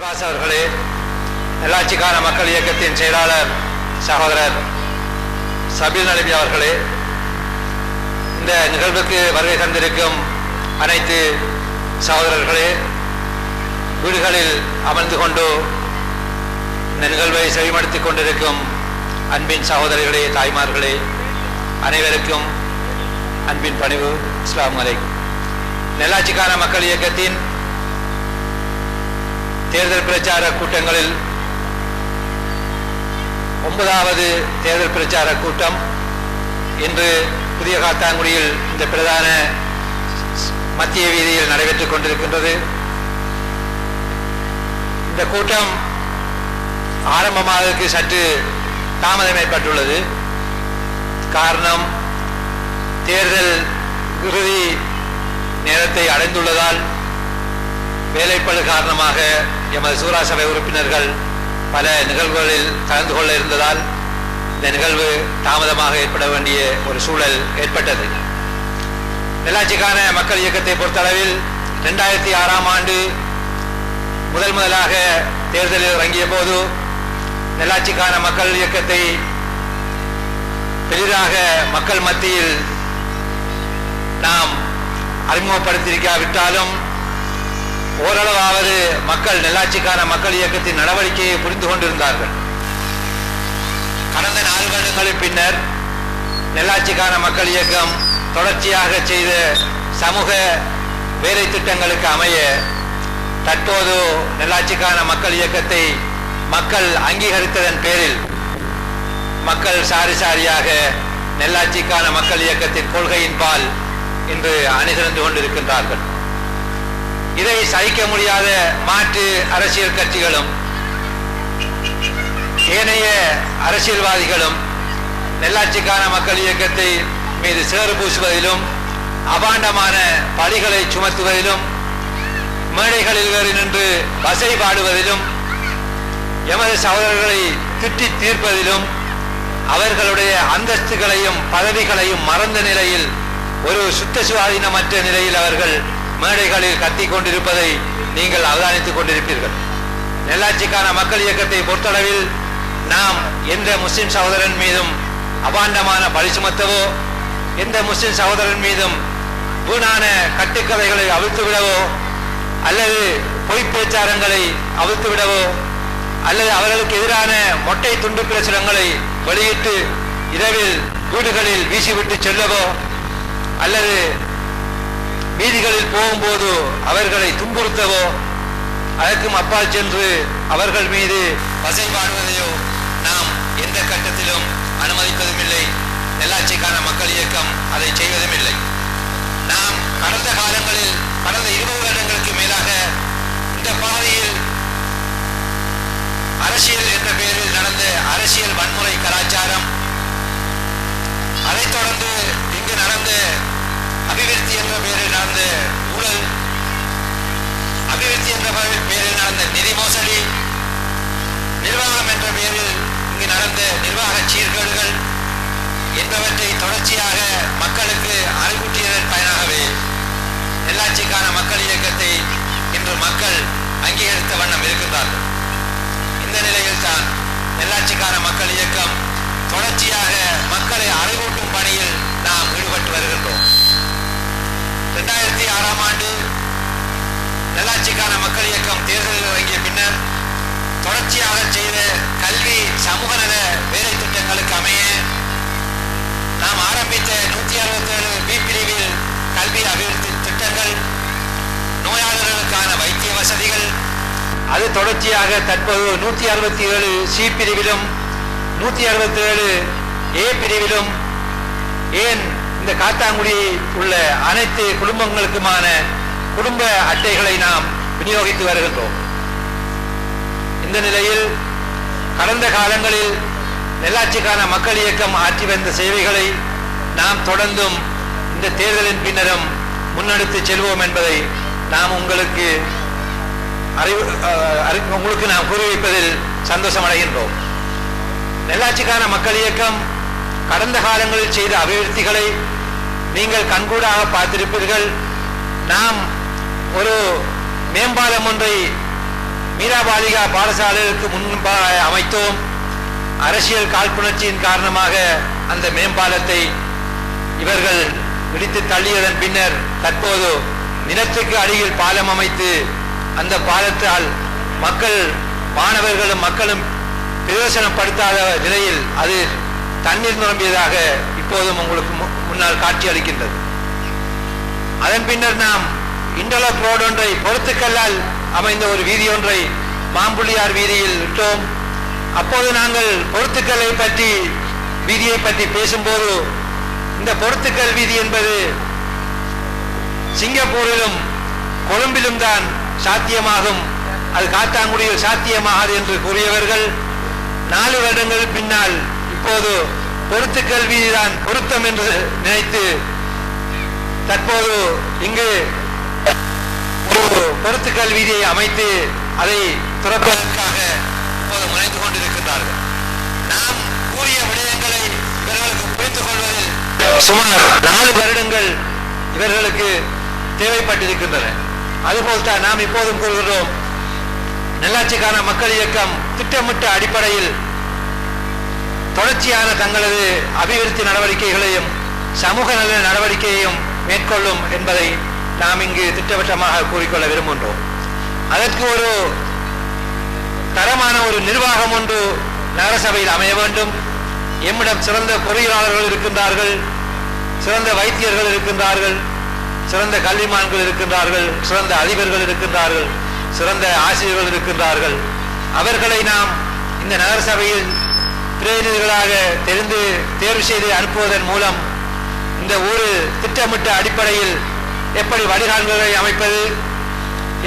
Abbas அவர்களே, நல்லாட்சிக்கான மக்கள் இயக்கத்தின் செயலாளர் சகோதரர் சபீல் நலபி அவர்களே, இந்த நிகழ்வுக்கு வருகை தந்திருக்கும் அனைத்து சகோதரர்களே, வீடுகளில் அமர்ந்து கொண்டு இந்த நிகழ்வை செவிமடுத்துக் கொண்டிருக்கும் அன்பின் சகோதரிகளே, தாய்மார்களே, அனைவருக்கும் அன்பின் பணிவு. அஸ்ஸலாமு அலைக்கும். நல்லாட்சிக்கான மக்கள் இயக்கத்தின் தேர்தல் பிரச்சார கூட்டங்களில் 9வது தேர்தல் பிரச்சார கூட்டம் இன்று புதிய காத்தாங்குடியில் இந்த பிரதான மத்திய வீதியில் நடைபெற்றுக் கொண்டிருக்கின்றது. இந்த கூட்டம் ஆரம்பமாவதற்கு சற்று தாமதம் ஏற்பட்டுள்ளது. காரணம், தேர்தல் இறுதி நேரத்தை அடைந்துள்ளதால் வேலைப்பளு காரணமாக எமது சூரா சபை உறுப்பினர்கள் பல நிகழ்வுகளில் கலந்து கொள்ள இருந்ததால் இந்த நிகழ்வு தாமதமாக ஏற்பட வேண்டிய ஒரு சூழல் ஏற்பட்டது. நல்லாட்சிக்கான மக்கள் இயக்கத்தை பொறுத்தளவில் 2006ஆம் ஆண்டு முதலாக தேர்தலில் இறங்கிய போது நல்லாட்சிக்கான மக்கள் இயக்கத்தை பெரிதாக மக்கள் மத்தியில் நாம் அறிமுகப்படுத்தியிருக்காவிட்டாலும் ஓரளவாவது மக்கள் நல்லாட்சிக்கான மக்கள் இயக்கத்தின் நடவடிக்கையை புரிந்து கொண்டிருந்தார்கள். கடந்த 4 வருடங்களின் பின்னர் நல்லாட்சிக்கான மக்கள் இயக்கம் தொடர்ச்சியாக செய்த சமூக வேலை திட்டங்களுக்கு அமைய தற்போது நல்லாட்சிக்கான மக்கள் இயக்கத்தை மக்கள் அங்கீகரித்ததன் பேரில் மக்கள் சாரி சாரியாக நல்லாட்சிக்கான மக்கள் இயக்கத்தின் கொள்கையின் பால் இன்று அணிதிரண்டு கொண்டிருக்கின்றார்கள். இதை சகிக்க முடியாத மாற்று அரசியல் கட்சிகளும் ஏனைய அரசியல்வாதிகளும் நல்லாட்சிக்கான மக்கள் இயக்கத்தை மீது சேறு பூசுவதிலும் அபாண்டமான பழிகளை சுமத்துவதிலும் மேடைகளில் ஏறி நின்று வசை பாடுவதிலும் எமது சகோதரர்களை திட்டி தீர்ப்பதிலும் அவர்களுடைய அந்தஸ்துகளையும் பதவிகளையும் மறந்த நிலையில் ஒரு சுத்த சுவாதீனமற்ற நிலையில் அவர்கள் மேடைகளில் கத்திக் கொண்டிருப்பதை நீங்கள் அவதானித்துக் கொண்டிருப்பீர்கள். நல்லாட்சிக்கான மக்கள் இயக்கத்தை பொறுத்தளவில் நாம் எந்த முஸ்லிம் சகோதரன் மீதும் அபாண்டமான பழி சுமத்தவோ, எந்த முஸ்லிம் சகோதரன் மீதும் வீணான கட்டுக்கதைகளை அவிழ்த்துவிடவோ அல்லது பொய்ப் பிரச்சாரங்களை அவிழ்த்துவிடவோ அல்லது அவர்களுக்கு எதிரான மொட்டை துண்டு பிரசுரங்களை வெளியிட்டு இரவில் வீடுகளில் வீசிவிட்டு செல்லவோ அல்லது வீதிகளில் போகும்போது அவர்களை துன்புறுத்தவோ அதற்கும் அப்பால் சென்று அவர்கள் மீது வசை பாடுவதையோ நாம் எந்த கட்டத்திலும் அனுமதிப்பதும் இல்லை. நல்லாட்சிக்கான மக்கள் இயக்கம் அதை செய்வதும் இல்லை. நாம் கடந்த காலங்களில் கடந்த 20 வருடங்களுக்கு மேலாக இந்த பாதையில் அரசியல் என்ற பெயரில் நடந்த அரசியல் வன்முறை கலாச்சாரம், அதைத் தொடர்ந்து இங்கு நடந்த அபிவிருத்தி என்ற பெயரில் நடந்த ஊழல், அபிவிருத்தி என்ற பெயரில் நடந்த நிதி மோசடி, நிர்வாகம் என்ற பெயரில் இங்கு நடந்த நிர்வாக சீர்கேடுகள் என்பவற்றை தொடர்ச்சியாக மக்களுக்கு அறிவுறுத்தியதன் பயனாகவே நல்லாட்சிக்கான மக்கள் இயக்கத்தை இன்று மக்கள் அங்கீகரித்த வண்ணம் இருக்கின்றார்கள். இந்த நிலையில் தான் நல்லாட்சிக்கான மக்கள் இயக்கம் தொடர்ச்சியாக மக்களை அறிவூட்டும் பணியில் நாம் ஈடுபட்டு வருகின்றோம். 2006ஆம் ஆண்டு நல்லாட்சிக்கான மக்கள் இயக்கம் தேர்தலில் இறங்கிய பின்னர் தொடர்ச்சியாக செய்த கல்வி சமூக நல வேலை திட்டங்களுக்கு அமைய நாம் ஆரம்பித்த 167 பி பிரிவில் கல்வி அபிவிருத்தி திட்டங்கள், நோயாளர்களுக்கான வைத்திய வசதிகள், அது தொடர்ச்சியாக தற்போது 167 சி பிரிவிலும் 167 ஏ பிரிவிலும், ஏன் இந்த காத்தாங்குடியில் உள்ள அனைத்து குடும்பங்களுக்குமான குடும்ப அட்டைகளை நாம் விநியோகித்து வருகின்றோம். இந்த நிலையில் கடந்த காலங்களில் நல்லாட்சிக்கான மக்கள் இயக்கம் ஆற்றி வந்த சேவைகளை நாம் தொடர்ந்தும் இந்த தேர்தலின் பின்னரும் முன்னெடுத்து செல்வோம் என்பதை நாம் உங்களுக்கு நாம் கூறி வைப்பதில் சந்தோஷம் அடைகின்றோம். நல்லாட்சிக்கான மக்கள் இயக்கம் கடந்த காலங்களில் செய்த அபிவிருத்திகளை நீங்கள் கண்கூடாக பார்த்திருப்பீர்கள். நாம் ஒரு மேம்பாலம் ஒன்றை மீரா பாலிகா பாடசாலைகளுக்கு முன்பாக அமைத்தோம். அரசியல் காழ்ப்புணர்ச்சியின் காரணமாக அந்த மேம்பாலத்தை இவர்கள் இடித்து தள்ளியதன் பின்னர் தற்போது நிலத்துக்கு அடியில் பாலம் அமைத்து அந்த பாலத்தால் மாணவர்களும் மக்களும் பிரயோசனப்படுத்தாத நிலையில் அது தண்ணீர் நிரம்பியதாக இப்போதும் உங்களுக்கு முன்னால் காட்சி அளிக்கின்றது. அதன் பின்னர் நாம் இன்டர்லாக் ரோடு ஒன்றை பொறுத்துக்கல்லால் அமைந்த ஒரு வீதி ஒன்றை மாம்புள்ளியார் வீதியில் விட்டோம். அப்போது நாங்கள் பொறுத்துக்கல்லை பற்றி வீதியை பற்றி பேசும்போது இந்த பொறுத்துக்கல் வீதி என்பது சிங்கப்பூரிலும் கொழும்பிலும் தான் சாத்தியமாகும், அது காத்தாங்குடியில் சாத்தியமாகாது என்று கூறியவர்கள் 4 வருடங்கள் பின்னால் இப்போது பொறுத்துக்கல் வீதிதான் பொருத்தம் என்று நினைத்து தற்போது இங்கு ஒரு பொறுத்துக்கல் வீதியை அமைத்து அதை துறப்பதற்காக இப்போது முனைந்து கொண்டிருக்கின்றார்கள். நாம் கூறிய விடயங்களை இவர்களுக்கு புரிந்து கொள்வதில் சுமார் 4 வருடங்கள் இவர்களுக்கு தேவைப்பட்டிருக்கின்றன. அதுபோல்தான் நாம் இப்போதும் கூறுகிறோம், நல்லாட்சிக்கான மக்கள் இயக்கம் திட்டமிட்ட அடிப்படையில் தொடர்ச்சியான தங்களது அபிவிருத்தி நடவடிக்கைகளையும் சமூக நல நடவடிக்கையையும் மேற்கொள்ளும் என்பதை நாம் இங்கு திட்டவட்டமாக கூறிக்கொள்ள விரும்புகின்றோம். அதற்கு ஒரு தரமான ஒரு நிர்வாகம் ஒன்று நகரசபையில் அமைய வேண்டும். எம்மிடம் சிறந்த பொறியியலாளர்கள் இருக்கின்றார்கள், சிறந்த வைத்தியர்கள் இருக்கின்றார்கள், சிறந்த கல்விமான்கள் இருக்கின்றார்கள், சிறந்த அதிபர்கள் இருக்கின்றார்கள், சிறந்த ஆசிரியர்கள் இருக்கின்றார்கள். அவர்களை நாம் இந்த நகரசபையில் பிரதிநிதிகளாக தேர்வு செய்து அனுப்புவதன் மூலம் இந்த ஊர் திட்டமிட்ட அடிப்படையில் எப்படி வடிகால்களை அமைப்பது,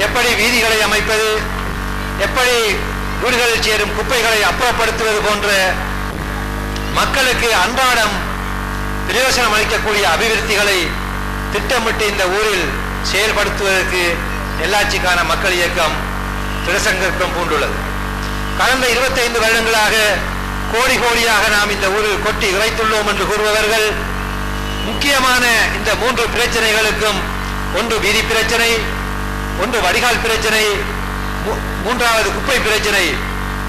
எப்படி வீதிகளை அமைப்பது, எப்படி வீடுகளில் சேரும் குப்பைகளை அப்புறப்படுத்துவது போன்ற மக்களுக்கு அன்றாடம் பிரயோசனம் அளிக்கக்கூடிய அபிவிருத்திகளை திட்டமிட்டு இந்த ஊரில் செயல்படுத்துவதற்கு நல்லாட்சிக்கான மக்கள் இயக்கம் திடசங்கல்பம் பூண்டுள்ளது. கடந்த 25 வருடங்களாக கோடி கோடியாக நாம் இந்த ஊரில் கொட்டி இறைத்துள்ளோம் என்று கூறுபவர்கள் முக்கியமான இந்த 3 பிரச்சனைகளுக்கும், ஒன்று வீதி பிரச்சனை, ஒன்று வடிகால் பிரச்சனை, மூன்றாவது குப்பை பிரச்சனை,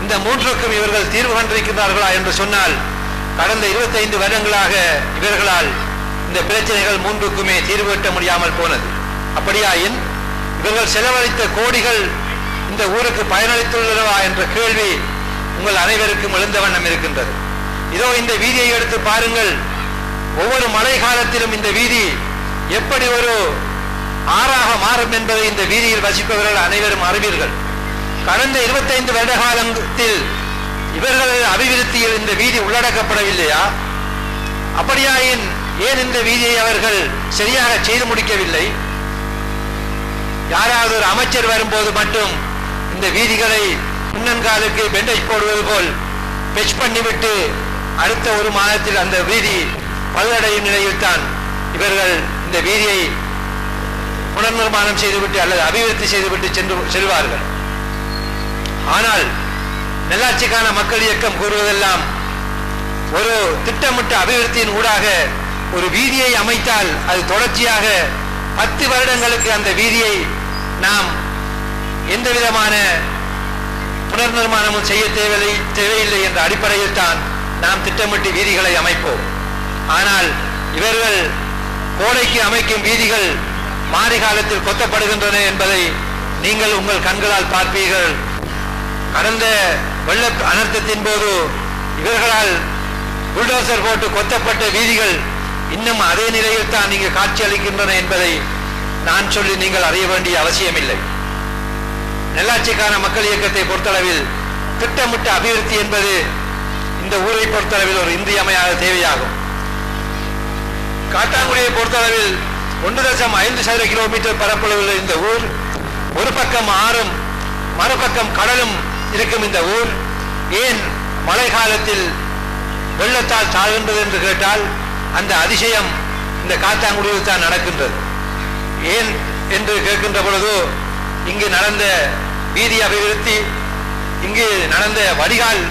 இந்த 3க்கும் இவர்கள் தீர்வு கண்டிருக்கிறார்களா என்று சொன்னால் கடந்த 25 வருடங்களாக இவர்களால் இந்த பிரச்சனைகள் 3க்குமே தீர்வு கட்ட முடியாமல் போனது. அப்படியாயின் இவர்கள் செலவழித்த கோடிகள் இந்த ஊருக்கு பயனளித்துள்ளனவா என்ற கேள்வி உங்கள் அனைவருக்கும் எழுந்த வண்ணம் இருக்கின்றது. இதோ இந்த வீதியை எடுத்து பாருங்கள். ஒவ்வொரு மழை காலத்திலும் இந்த வீதி எப்படி ஒரு ஆறாக மாறும் என்பதை இந்த வீதியில் வசிப்பவர்கள் அனைவரும் அறிவீர்கள். கடந்த 25 வருட காலத்தில் இவர்களது அபிவிருத்தியில் இந்த வீதி உள்ளடக்கப்படவில்லையா? அப்படியாயின் ஏன் இந்த வீதியை அவர்கள் சரியாக செய்து முடிக்கவில்லை? யாராவது ஒரு அமைச்சர் வரும்போது மட்டும் இந்த வீதிகளை முன்னன்காலுக்கு பெண்டேஜ் போடுவது போல் பெச் பண்ணிவிட்டு அடுத்த ஒரு மாதத்தில் அந்த வீதி பழுதடையும் நிலையில் தான் இவர்கள் இந்த வீதியை புனர்நிர்மாணம் செய்துவிட்டு அல்லது அபிவிருத்தி செய்துவிட்டு செல்வார்கள். ஆனால் நல்லாட்சிக்கான மக்கள் இயக்கம் கூறுவதெல்லாம் ஒரு திட்டமிட்ட அபிவிருத்தியின் ஊடாக ஒரு வீதியை அமைத்தால் அது தொடர்ச்சியாக 10 வருடங்களுக்கு அந்த வீதியை நாம் எந்த விதமான புனர்நிர்மாணமும் செய்ய தேவையில்லை என்ற அடிப்படையில் தான் நாம் திட்டமிட்டு வீதிகளை அமைப்போம். ஆனால் இவர்கள் கோடைக்கு அமைக்கும் வீதிகள் மாரி காலத்தில் கொத்தப்படுகின்றன என்பதை நீங்கள் உங்கள் கண்களால் பார்ப்பீர்கள். கடந்த வெள்ள அனர்த்தத்தின் போது இவர்களால் புல்டோசர் போட்டு கொத்தப்பட்ட வீதிகள் இன்னும் அதே நிலையில் தான் இங்கு காட்சி அளிக்கின்றன என்பதை நான் சொல்லி நீங்கள் அறிய வேண்டிய அவசியமில்லை. நல்லாட்சிக்கான மக்கள் இயக்கத்தை பொறுத்தளவில் திட்டமிட்ட அபிவிருத்தி என்பது இந்த ஊரை பொறுத்தளவில் ஒரு இன்றியமையாத தேவையாகும். காத்தாங்குடியை பொறுத்தளவில் 1.5 சதுர கிலோமீட்டர் பரப்பளவில் இந்த ஊர், ஒரு பக்கம் ஆறும் மறுபக்கம் கடலும் இருக்கும் இந்த ஊர் ஏன் மழை காலத்தில் வெள்ளத்தால் தாழ்கின்றது என்று கேட்டால் அந்த அதிசயம் இந்த காத்தாங்குடியில் தான் நடக்கின்றது. ஏன் என்று கேட்கின்ற பொழுது இங்கு நடந்த வீதி அபிவிருத்தி, இங்கு நடந்த வடிகால்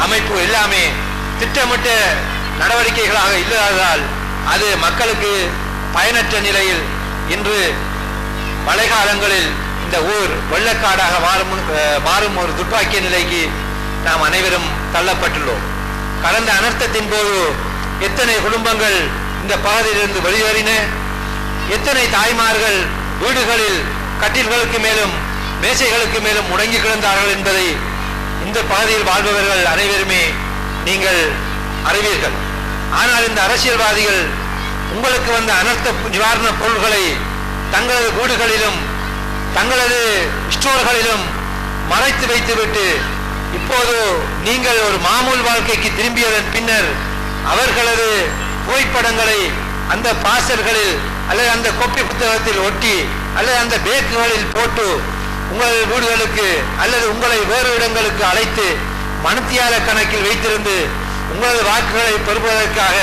அமைப்பு எல்லாமே திட்டமிட்ட நடவடிக்கைகளாக இல்லாததால் அது மக்களுக்கு பயனற்ற நிலையில் இன்று மழை காலங்களில் இந்த ஊர் வெள்ளக்காடாக மாறும் ஒரு துப்பாக்கிய நிலைக்கு நாம் அனைவரும் தள்ளப்பட்டுள்ளோம். கடந்த அனர்த்தத்தின் போது எத்தனை குடும்பங்கள் இந்த பகுதியிலிருந்து வெளியேறின, எத்தனை தாய்மார்கள் வீடுகளில் கட்டில்களுக்கு மேலும் மேசைகளுக்கு மேலும் முடங்கி கிடந்தார்கள் என்பதை இந்த பகுதியில் வாழ்பவர்கள் அனைவருமே நீங்கள் அறிவீர்கள். ஆனால் இந்த அரசியல்வாதிகள் உங்களுக்கு வந்த அனர்த்த நிவாரண பொருள்களை தங்களது வீடுகளிலும் தங்களது ஸ்டோர்களிலும் மறைத்து வைத்துவிட்டு இப்போது நீங்கள் ஒரு மாமூல் வாழ்க்கைக்கு திரும்பியதன் பின்னர் அவர்களது புகைப்படங்களை அந்த பார்சல்களில் அல்லது அந்த கோப்பை புத்தகத்தில் ஒட்டி அல்லது அந்த பேக்குகளில் போட்டு உங்கள் வீடுகளுக்கு அல்லது உங்களை வேறு இடங்களுக்கு அழைத்து மணித்தியால கணக்கில் வைத்திருந்து உங்களது வாக்குகளை பெறுவதற்காக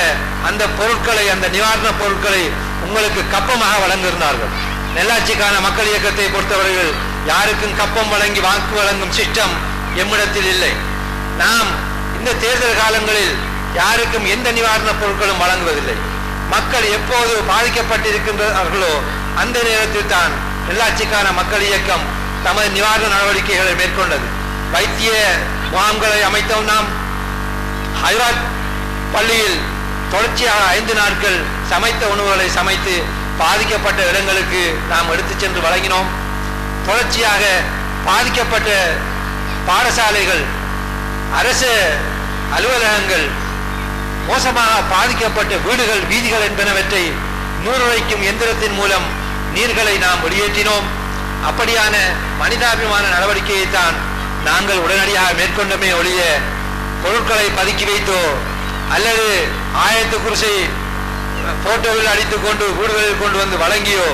அந்த பொருட்களை அந்த நிவாரண பொருட்களை உங்களுக்கு கப்பமாக வழங்கியிருந்தார்கள். நெல்லாட்சிக்கான மக்கள் இயக்கத்தை பொறுத்தவர்கள் யாருக்கும் கப்பம் வழங்கி வாக்கு வழங்கும் சிஸ்டம் எம்மிடத்தில் இல்லை. நாம் இந்த தேர்தல் காலங்களில் யாருக்கும் எந்த நிவாரண பொருட்களும் வழங்குவதில்லை. மக்கள் எப்போது பாதிக்கப்பட்டிருக்கின்றார்களோ அந்த நேரத்தில் தான் நெல்லாட்சிக்கான மக்கள் இயக்கம் தமது நிவாரண நடவடிக்கைகளை மேற்கொண்டது. வைத்திய முகாம்களை அமைத்தோம். நாம் ஹைராத் பள்ளியில் தொடர்ச்சியாக 5 நாட்கள் சமைத்த உணவுகளை சமைத்து பாதிக்கப்பட்ட இடங்களுக்கு நாம் எடுத்துச் சென்று வழங்கினோம். தொடர்ச்சியாக பாதிக்கப்பட்ட பாடசாலைகள், அரசு அலுவலகங்கள், மோசமாக பாதிக்கப்பட்ட வீடுகள், வீதிகள் என்பனவற்றை நீருழைக்கும் எந்திரத்தின் மூலம் நீர்களை நாம் வெளியேற்றினோம். அப்படியான மனிதாபிமான நடவடிக்கையை தான் நாங்கள் உடனடியாக மேற்கொண்டமே ஒழிய பொருட்களை பதுக்கி வைத்தோ அல்லது ஆயத்து குருசை போட்டோவில் அடித்துக் கொண்டு வீடுகளில் கொண்டு வந்து வழங்கியோ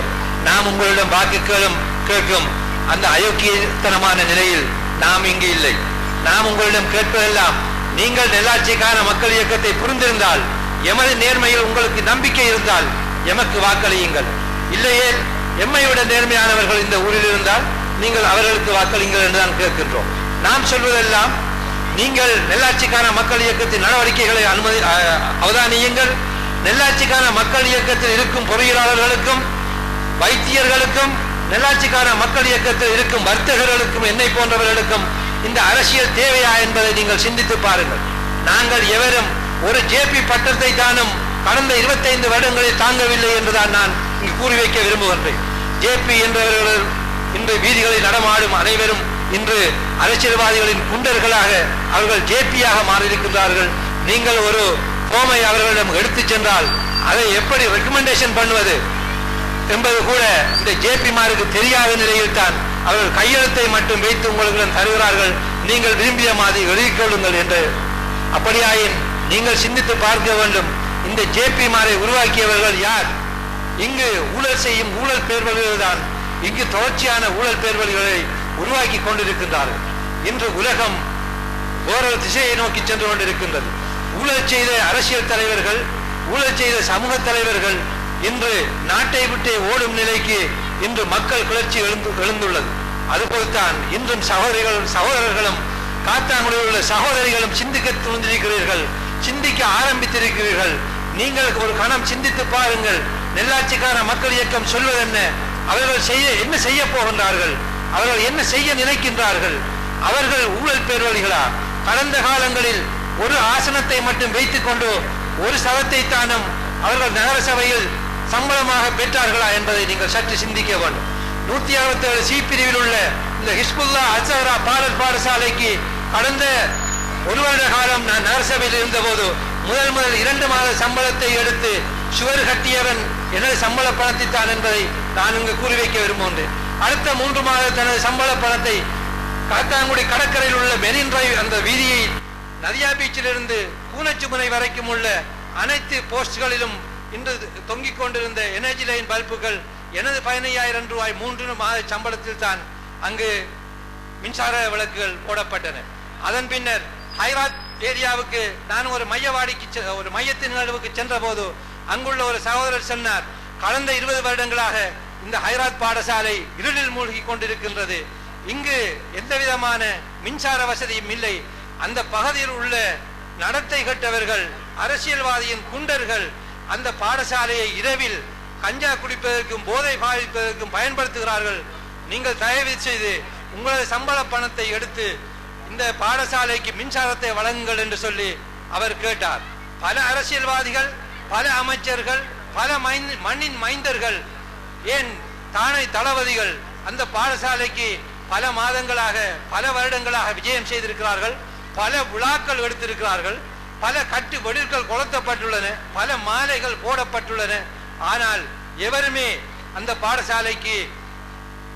நாம் உங்களிடம் வாக்குகளும் கேட்கும் அந்த அயோக்கியத்தனமான நிலையில் நாம் இங்கு இல்லை. நாம் உங்களிடம் கேட்பதெல்லாம் நீங்கள் நெல்லாட்சிக்கான மக்கள் இயக்கத்தை புரிந்திருந்தால், எமது நேர்மையில் உங்களுக்கு நம்பிக்கை இருந்தால் எமக்கு வாக்களியுங்கள். இல்லையே எம்மை விட நேர்மையானவர்கள் இந்த ஊரில் இருந்தால் நீங்கள் அவர்களுக்கு வாக்களியுங்கள் என்றுதான் கேட்கின்றோம். நாம் சொல்வதெல்லாம் நீங்கள் நெல்லாட்சிக்கான மக்கள் இயக்கத்தின் நடவடிக்கைகளை அவதானியுங்கள். நெல்லாட்சிக்கான மக்கள் இயக்கத்தில் இருக்கும் பொறியியலாளர்களுக்கும் வைத்தியர்களுக்கும் நெல்லாட்சிக்கான மக்கள் இயக்கத்தில் இருக்கும் வர்த்தகர்களுக்கும் என்னை போன்றவர்களுக்கும் இந்த அரசியல் தேவையா என்பதை நீங்கள் சிந்தித்து பாருங்கள். நாங்கள் எவரும் ஒரு ஜேபி பட்டத்தை தானும் கடந்த 25 வருடங்களில் தாங்கவில்லை என்றுதான் நான் இங்கு கூறி வைக்க விரும்புகின்றேன். ஜேபி என்றவர்கள் இன்று வீதிகளில் நடமாடும் அனைவரும் இன்று அரசியல்வாதிகளின் குண்டர்களாக அவர்கள் ஜேபியாக மாறியிருக்கின்றார்கள். நீங்கள் ஒரு போமை அவர்களிடம் எடுத்துச் சென்றால் அதை எப்படி ரெக்கமெண்டேஷன் பண்ணுவது என்பது கூட இந்த ஜேபிமாருக்கு தெரியாத நிலையில் தான் அவர்கள் கையெழுத்தை மட்டும் வைத்து உங்களிடம் தருகிறார்கள். நீங்கள் விரும்பிய மாதிரி எழுதிக் கொள்ளுங்கள் என்று. அப்படியாயின் நீங்கள் சிந்தித்து பார்க்க வேண்டும், இந்த ஜேபிமாரை உருவாக்கியவர்கள் யார்? இங்கு ஊழல் செய்யும் ஊழல் பேர்வழிகள் தான் இங்கு தொடர்ச்சியான ஊழல் பேர்வழிகளை உருவாக்கி கொண்டிருக்கின்றார்கள். இன்று உலகம் ஓரொரு திசையை நோக்கி சென்று கொண்டிருக்கின்றது. ஊழல் செய்த அரசியல் தலைவர்கள், ஊழல் செய்த சமூக தலைவர்கள் இன்று நாட்டை விட்டே ஓடும் நிலைக்கு இன்று மக்கள் கிளர்ச்சி எழுந்துள்ளது. அதுபோல்தான் இன்றும் சகோதரர்களும் காத்தாங்குடியில் உள்ள சகோதரிகளும் சிந்திக்க துணிந்திருக்கிறீர்கள், சிந்திக்க ஆரம்பித்திருக்கிறீர்கள். நீங்கள் ஒரு கணம் சிந்தித்து பாருங்கள். நெல்லாட்சிக்கான மக்கள் இயக்கம் சொல்வது என்ன? அவர்கள் என்ன செய்ய போகின்றார்கள்? அவர்கள் என்ன செய்ய நினைக்கின்றார்கள்? அவர்கள் ஊழல் பேர்வழிகளா? கடந்த காலங்களில் ஒரு ஆசனத்தை மட்டும் வைத்துக் கொண்டு ஒரு சதத்தை தானும் அவர்கள் நகர சபையில் சம்பளமாக பெற்றார்களா என்பதை நீங்கள் சற்று சிந்திக்க வேண்டும். 167 சி பிரிவில் உள்ள இந்த ஹிஸ்புல்லா அசஹரா பாடல் பாடசாலைக்கு கடந்த 1 வருட காலம் நான் நகரசபையில் இருந்தபோது முதல் 2 மாத சம்பளத்தை எடுத்து சுவர் கட்டியவன் எனது சம்பள பணத்தை தான் என்பதை நான் இங்கு கூறி வைக்க விரும்புகின்றேன். அடுத்த 3 மாத தனது சம்பள பணத்தை காத்தாங்குடி கடற்கரையில் உள்ள மெரின் டிரைவ் அந்த வீதியை நதியா பீச்சிலிருந்து கூனச்சுமுனை வரைக்கும் உள்ள அனைத்து போஸ்ட்களிலும் இன்று தொங்கிக் கொண்டிருந்த எனர்ஜி லைன் பல்புகள் எனது 15,000 ரூபாய் 3 மாத சம்பளத்தில் தான் அங்கு மின்சார விளக்குகள் போடப்பட்டன. அதன் பின்னர் ஹைராத் ஏரியாவுக்கு நான் ஒரு மையத்தின் நடுவுக்கு சென்ற போது அங்குள்ள ஒரு சகோதரர் சொன்னார், கடந்த 20 வருடங்களாக இந்த ஹைராத் பாடசாலை இருளில் மூழ்கி கொண்டிருக்கின்றது. இங்கு எந்த விதமான மின்சார வசதியும் இல்லை. அந்த பகுதியில் உள்ள நடத்தை கெட்டவர்கள், அரசியல்வாதியின் குண்டர்கள் அந்த பாடசாலையை இரவில் கஞ்சா குடிப்பதற்கும் போதை பாதிப்பதற்கும் பயன்படுத்துகிறார்கள். நீங்கள் தயவு செய்து உங்களது சம்பள பணத்தை எடுத்து இந்த பாடசாலைக்கு மின்சாரத்தை வழங்குங்கள் என்று சொல்லி அவர் கேட்டார். பல அரசியல்வாதிகள், பல அமைச்சர்கள், பல மண்ணின் மைந்தர்கள், ஏன் தானை தளபதிகள் அந்த பாடசாலைக்கு பல மாதங்களாக, பல வருடங்களாக விஜயம் செய்திருக்கிறார்கள். பல விழாக்கள் எடுத்திருக்கிறார்கள். பல கட்டு வெடில்கள் கொளுத்தப்பட்டுள்ளன, பல மாலைகள் போடப்பட்டுள்ளன. ஆனால் எவருமே அந்த பாடசாலைக்கு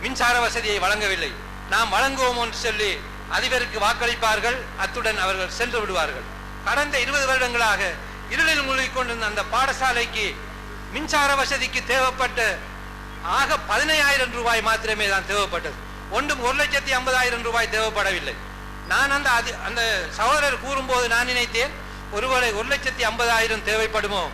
மின்சார வசதியை வழங்கவில்லை. நாம் வழங்குவோம் என்று சொல்லி அதிபருக்கு வாக்களிப்பார்கள், அத்துடன் அவர்கள் சென்று விடுவார்கள். கடந்த 20 வருடங்களாக இருளில் மூழ்கிக் கொண்டிருந்த அந்த பாடசாலைக்கு மின்சார வசதிக்கு தேவைப்பட்ட ஆக 15,000 ரூபாய் மாத்திரமே தான் தேவைப்பட்டது. ஒன்றும் 1,50,000 ரூபாய் தேவைப்படவில்லை. நான் அந்த சகோதரர் கூறும்போது நான் நினைத்தேன், ஒருவேளை 1,50,000 தேவைப்படுமோ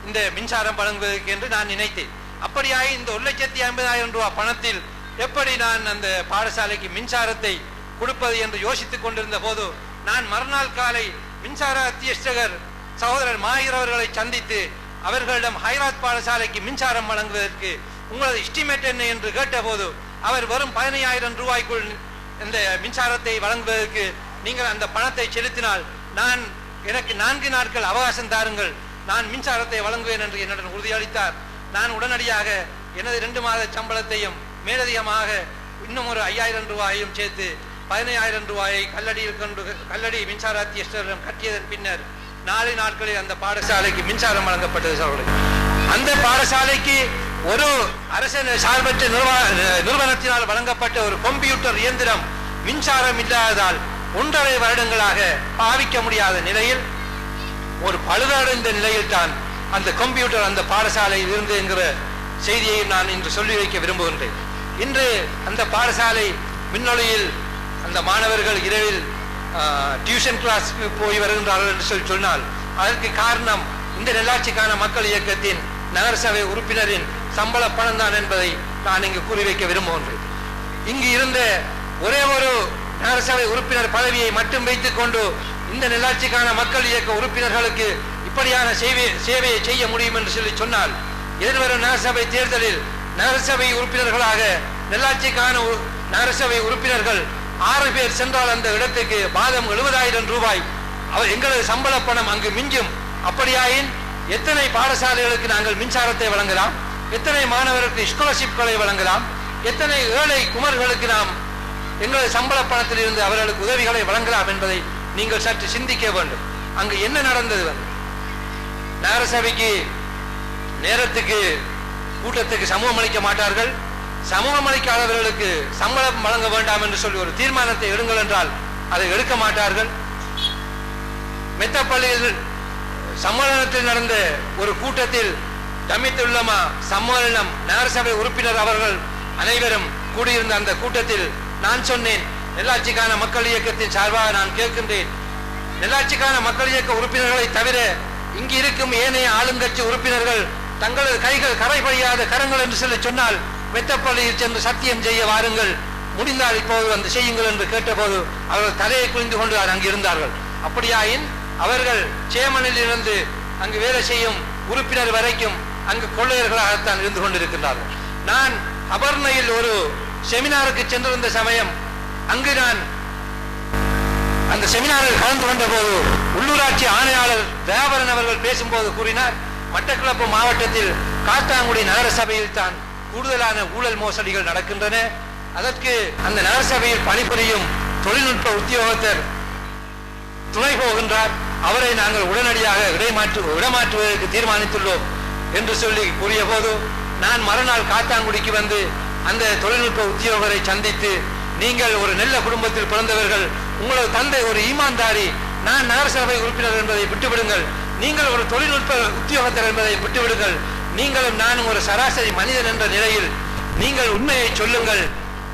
இந்த மின்சாரம் வழங்குவதற்கு என்று நான் நினைத்தேன். அப்படியாக இந்த 1,50,000 ரூபாய் பணத்தில் எப்படி நான் அந்த பாடசாலைக்கு மின்சாரத்தை கொடுப்பது என்று யோசித்துக் கொண்டிருந்த போது நான் மறுநாள் காலை மின்சார அத்தியட்சகர் சகோதரர் மாஹிர் அவர்களை சந்தித்து அவர்களிடம் ஹைராத் பாடசாலைக்கு மின்சாரம் வழங்குவதற்கு உங்களது எஸ்டிமேட் என்ன என்று கேட்டபோது அவர் வெறும் 15,000 ரூபாய்க்குள் இந்த மின்சாரத்தை வழங்குவதற்கு நீங்கள் அந்த பணத்தை செலுத்தினால் எனக்கு 4 நாட்கள் அவகாசம் தாருங்கள், நான் மின்சாரத்தை வழங்குவேன் என்று என்னுடன் உறுதியளித்தார். நான் உடனடியாக எனது 2 மாத சம்பளத்தையும் மேலதிகமாக இன்னும் ஒரு 5,000 ரூபாயையும் சேர்த்து 15,000 ரூபாயை கல்லடி மின்சார அத்தியட்சகரிடம் கட்டியதன் பின்னர் 4 நாட்களில் அந்த பாடசாலைக்கு மின்சாரம் வழங்கப்பட்டது. சகோதரி, அந்த பாடசாலைக்கு ஒரு அரசு சார்பற்ற நிறுவனத்தினால் வழங்கப்பட்ட ஒரு கம்ப்யூட்டர் இயந்திரம் மின்சாரம் இல்லாததால் 1.5 வருடங்களாக பாவிக்க முடியாத நிலையில், ஒரு பழுதடைந்த நிலையில் தான் அந்த கம்ப்யூட்டர் அந்த பாடசாலையில் இருந்து என்கிற செய்தியை நான் இன்று சொல்லி வைக்க விரும்புகின்றேன். இன்று அந்த பாடசாலை மின்னொலியில் அந்த மாணவர்கள் இரவில் டியூஷன் கிளாஸ்க்கு போய் வருகின்றார்கள் என்று சொன்னால் அதற்கு காரணம் இந்த நல்லாட்சிக்கான மக்கள் இயக்கத்தின் நகரசபை உறுப்பினரின் சம்பள பணம் தான் என்பதை நான் இங்கு கூறி வைக்க விரும்புகின்றேன். இங்கு இருந்த ஒரே ஒரு நகரசபை உறுப்பினர் பதவியை மட்டும் வைத்துக் கொண்டு இந்த நல்லாட்சிக்கான மக்கள் இயக்க உறுப்பினர்களுக்கு இப்படியான சேவையை செய்ய முடியும் என்று சொல்லி சொன்னால், எதிர்வரும் நகரசபை தேர்தலில் நகரசபை உறுப்பினர்களாக நல்லாட்சிக்கான நகரசபை உறுப்பினர்கள் 6 பேர் சென்றால் அந்த இடத்துக்கு மாதம் 70,000 ரூபாய் எங்களது சம்பள பணம் அங்கு மிஞ்சும். அப்படியாயின் எத்தனை பாடசாலைகளுக்கு நாங்கள் மின்சாரத்தை வழங்கலாம், எத்தனை மாணவர்களுக்கு ஸ்காலர்ஷிப்களை வழங்கலாம், எத்தனை ஏழை குமர்களுக்கு நாம் எங்களது சம்பள பணத்தில் இருந்து அவர்களுக்கு உதவிகளை வழங்கலாம் என்பதை நீங்கள் சற்று சிந்திக்க வேண்டும். அங்கு என்ன நடந்தது? நகரசபைக்கு நேரத்துக்கு கூட்டத்துக்கு சமூகம் அளிக்க மாட்டார்கள். சமூகம் அளிக்காதவர்களுக்கு சம்பளம் வழங்க வேண்டாம் என்று சொல்லி ஒரு தீர்மானத்தை எடுங்கள் என்றால் அதை எடுக்க மாட்டார்கள். மெத்தப்பள்ளியில் சம்மேளனத்தில் நடந்த ஒரு கூட்டத்தில் ஜமீத் உலமா சம்மேளனம் நகரசபை உறுப்பினர் அவர்கள் அனைவரும் கூடியிருந்த அந்த கூட்டத்தில் நான் சொன்னேன், நல்லாட்சிக்கான மக்கள் இயக்கத்தின் சார்பாக நான் கேட்கின்றேன், நல்லாட்சிக்கான மக்கள் இயக்க உறுப்பினர்களை தவிர இங்கு இருக்கும் ஏனைய ஆளுங்கட்சி உறுப்பினர்கள் தங்களது கைகள் கரைபடியாத கரங்கள் என்று சொல்லி சொன்னால் மெத்தப்பள்ளியில் சென்று சத்தியம் செய்ய வாருங்கள், முடிந்தால் இப்போது வந்து செய்யுங்கள் என்று கேட்டபோது அவர்கள் தலையை குனிந்து கொண்டு அங்கு இருந்தார்கள். அப்படியாயின் அவர்கள் சேமனில் இருந்து அங்கு வேலை செய்யும் உறுப்பினர் வரைக்கும் அங்கு கொள்ளையர்களாகத்தான் இருந்து கொண்டிருக்கிறார்கள். நான் அபர்ணையில் ஒரு செமினாருக்கு சென்றிருந்த சமயம் அங்கு நான் அந்த செமினாரில் கலந்து கொண்ட போது உள்ளூராட்சி ஆணையாளர் தயாபரன் அவர்கள் பேசும்போது கூறினார், மட்டக்களப்பு மாவட்டத்தில் காத்தாங்குடி நகரசபையில் தான் கூடுதலான ஊழல் மோசடிகள் நடக்கின்றன. அதற்கு அந்த நகரசபையில் பணிபுரியும் தொழில்நுட்ப உத்தியோகத்தர் துணை போகின்றார், அவரை நாங்கள் உடனடியாக இடமாற்றுவதற்கு தீர்மானித்துள்ளோம் என்று சொல்லி கூறிய போது நான் மறுநாள் காத்தாங்குடிக்கு வந்து அந்த தொழில்நுட்ப உத்தியோகரை சந்தித்து, நீங்கள் ஒரு நல்ல குடும்பத்தில் பிறந்தவர்கள், உங்களது தந்தை ஒரு ஈமான்தாரி, நான் நகரசபை உறுப்பினர் என்பதை விட்டுவிடுங்கள், நீங்கள் ஒரு தொழில்நுட்ப உத்தியோகத்தர் என்பதை விட்டுவிடுங்கள், நீங்களும் நானும் ஒரு சராசரி மனிதன் என்ற நிலையில் நீங்கள் உண்மையை சொல்லுங்கள்,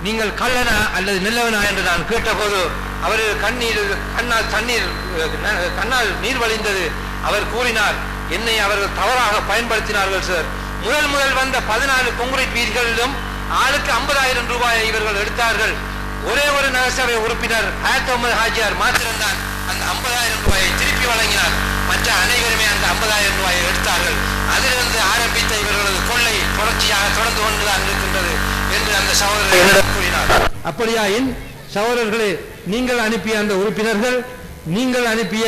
நீங்கள் கள்ளனா அல்லது நல்லவனா என்று நான் கேட்டபோது அவர்கள் கண்ணால் நீர் வழிந்தது. அவர் கூறினார், என்னை அவர்கள் தவறாக பயன்படுத்தினார்கள் சார். முதல் வந்த 14 கொங்குரைட் வீதிகளிலும் ஆளுக்கு 50,000 ரூபாயை இவர்கள் எடுத்தார்கள். ஒரே ஒரு நகரசபை உறுப்பினர் ஹயத் அஹ்மத் ஹாஜியார் மாத்திரம்தான் அந்த 50,000 ரூபாயை திருப்பி வழங்கினார். மற்ற அனைவருமே அந்த 50,000 ரூபாயை எடுத்தார்கள். அதிலிருந்து ஆரம்பித்த இவர்களது கொள்ளை தொடர்ச்சியாக தொடர்ந்து கொண்டுதான் இருக்கின்றது என்று அந்த சகோதரர் அப்படியாயின் சகோதரர்களே, நீங்கள் அனுப்பிய அந்த உறுப்பினர்கள், நீங்கள் அனுப்பிய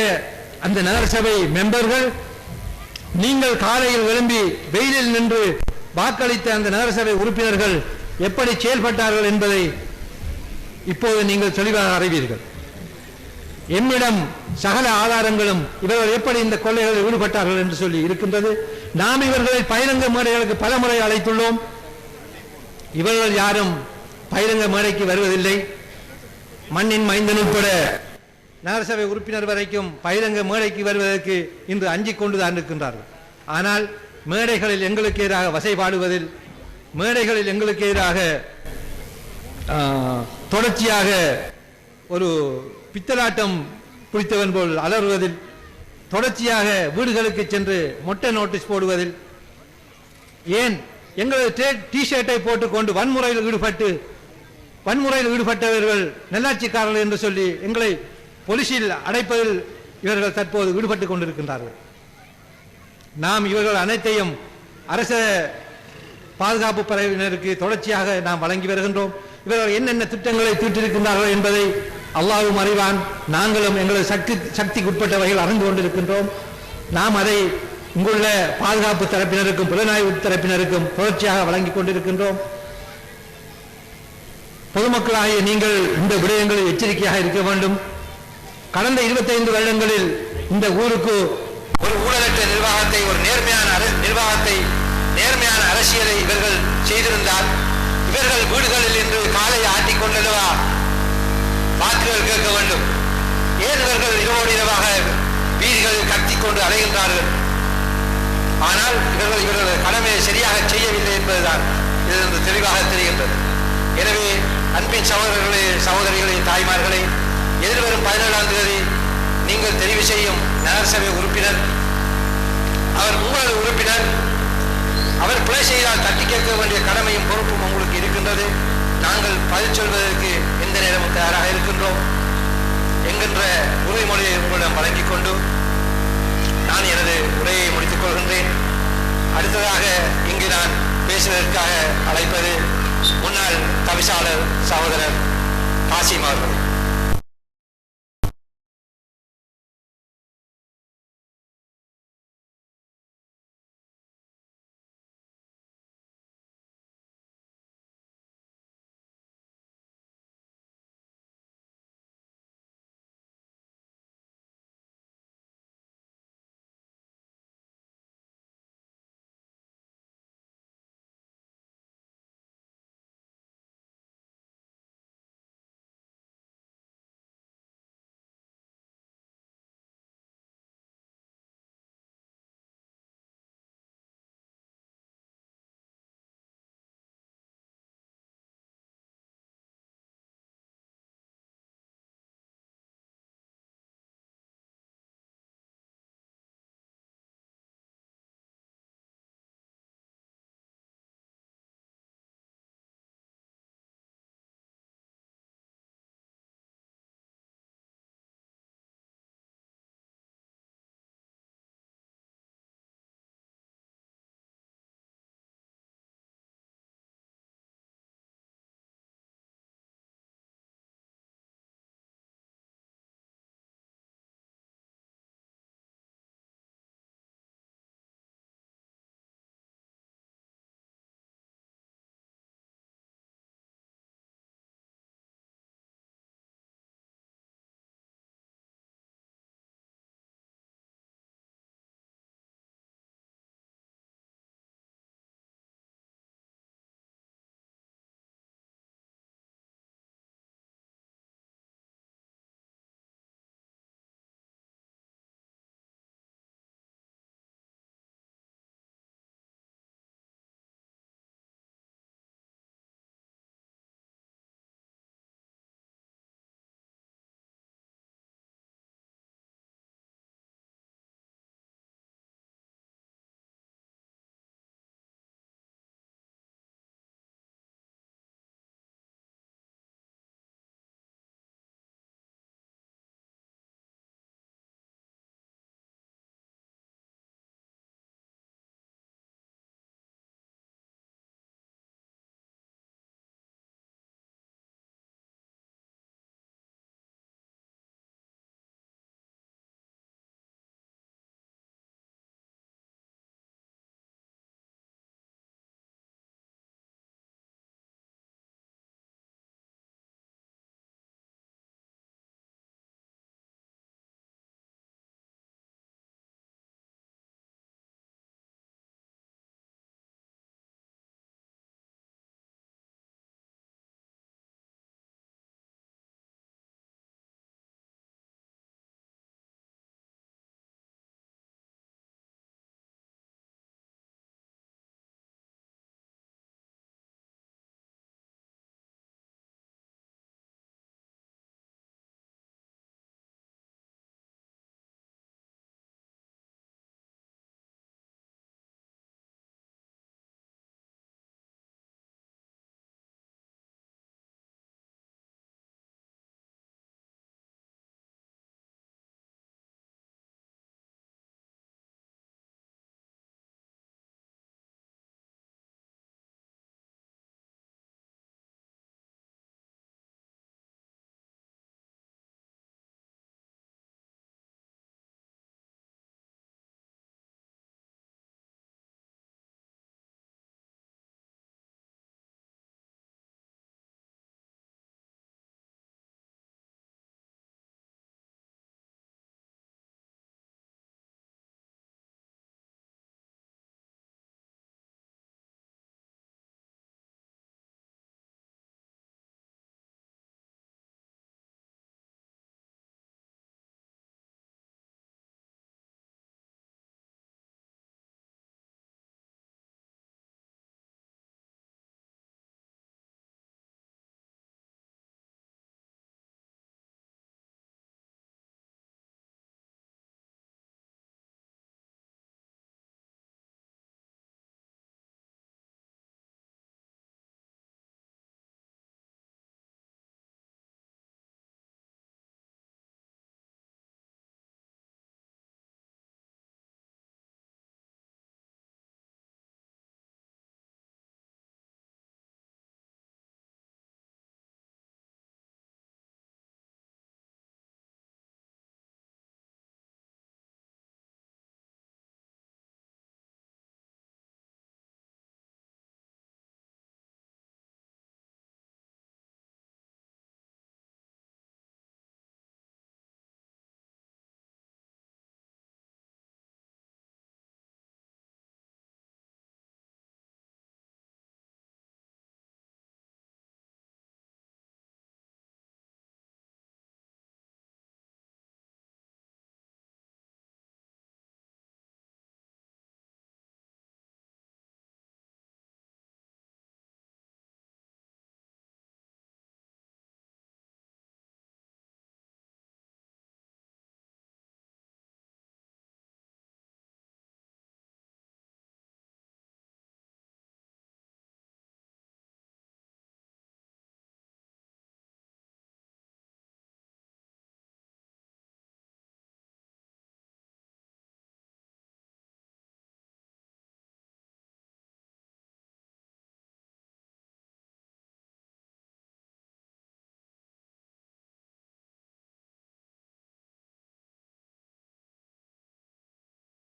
அந்த நகரசபை மெம்பர்கள், நீங்கள் காலையில் எழும்பி வெயிலில் நின்று வாக்களித்த அந்த நகரசபை உறுப்பினர்கள் எப்படி செயல்பட்டார்கள் என்பதை இப்போது நீங்கள் தெளிவாக அறிவீர்கள். எம்மிடம் சகல ஆதாரங்களும் இவர்கள் எப்படி இந்த கொள்ளைகளில் ஈடுபட்டார்கள் என்று சொல்லி இருக்கின்றது. நாம் இவர்களை பகிரங்க மேடைகளுக்கு பல முறை அழைத்துள்ளோம். இவர்கள் யாரும் பகிரங்க மேடைக்கு வருவதில்லை. மண்ணின் மைந்தன் உட்பட நகரசபை உறுப்பினர் வரைக்கும் பகிரங்க மேடைக்கு வருவதற்கு இன்று அஞ்சிக் கொண்டுதான் இருக்கின்றார்கள். ஆனால் மேடைகளில் எங்களுக்கு எதிராக வசைபாடுவதில், மேடைகளில் எங்களுக்கு எதிராக தொடர்ச்சியாக ஒரு பித்தலாட்டம் பிடித்தவன் போல் அலறுவதில், தொடர்ச்சியாக வீடுகளுக்கு சென்று மொட்டை நோட்டீஸ் போடுவதில், ஏன் எங்களது டி-ஷர்ட்டை போட்டுக்கொண்டு வன்முறையில் ஈடுபட்டவர்கள் நல்லாட்சிக்காரர்கள் என்று சொல்லி எங்களை போலீசில் அடைப்பதில் இவர்கள் தற்போது ஈடுபட்டுக் கொண்டிருக்கின்றார்கள். நாம் இவர்கள் அனைத்தையும் அரச பாதுகாப்பு படையினருக்கு தொடர்ச்சியாக நாம் வழங்கி வருகின்றோம். இவர்கள் என்னென்ன திட்டங்களை தீட்டிருக்கின்றார்கள் என்பதை அல்லாஹ்வும் அறிவான். நாங்களும் எங்களது சக்திக்கு உட்பட்ட வகையில் அறிந்து கொண்டிருக்கின்றோம். நாம் அதை இங்குள்ள பாதுகாப்பு தரப்பினருக்கும் புலனாய்வு தரப்பினருக்கும் தொடர்ச்சியாக வழங்கிக் கொண்டிருக்கின்றோம். பொதுமக்களாகிய நீங்கள் இந்த விடயங்களில் எச்சரிக்கையாக இருக்க வேண்டும். கடந்த 25 வருடங்களில் இந்த ஊருக்கு ஒரு ஊழலற்ற நிர்வாகத்தை, ஒரு நேர்மையான நிர்வாகத்தை, நேர்மையான அரசியலை இவர்கள் செய்திருந்தால் இவர்கள் வீடுகளில் இன்று காலை ஆட்டிக் கொண்டல்லவா வாக்குகள் கேட்க வேண்டும். ஏன் இவர்கள் இரவோடு இரவாக வீதிகளில் கத்திக் கொண்டு அலைகின்றார்கள்? ஆனால் இவர்கள் கடமையை சரியாக செய்யவில்லை என்பதுதான் இதிலிருந்து தெளிவாக தெரிகின்றது. எனவே அன்பின் சகோதரர்களே, சகோதரிகளே, தாய்மார்களே, எதிர்வரும் 17ஆம் தேதி நீங்கள் தெரிவு செய்யும் நகரசபை உறுப்பினர், அவர் உங்களது உறுப்பினர். அவர் பிழை செய்தால் தட்டி கேட்க வேண்டிய கடமையும் பொறுப்பும் உங்களுக்கு இருக்கின்றது. நாங்கள் பதில் சொல்வதற்கு எந்த நேரமும் தயாராக இருக்கின்றோம் என்கின்ற உறுதிமொழியை உங்களிடம் வழங்கிக் கொண்டு நான் எனது உரையை முடித்துக் கொள்கின்றேன். அடுத்ததாக இங்கு நான் பேசுவதற்காக அழைப்பது முன்னாள் தவிசாளர் சகோதரர் காசிம் அவர்கள்.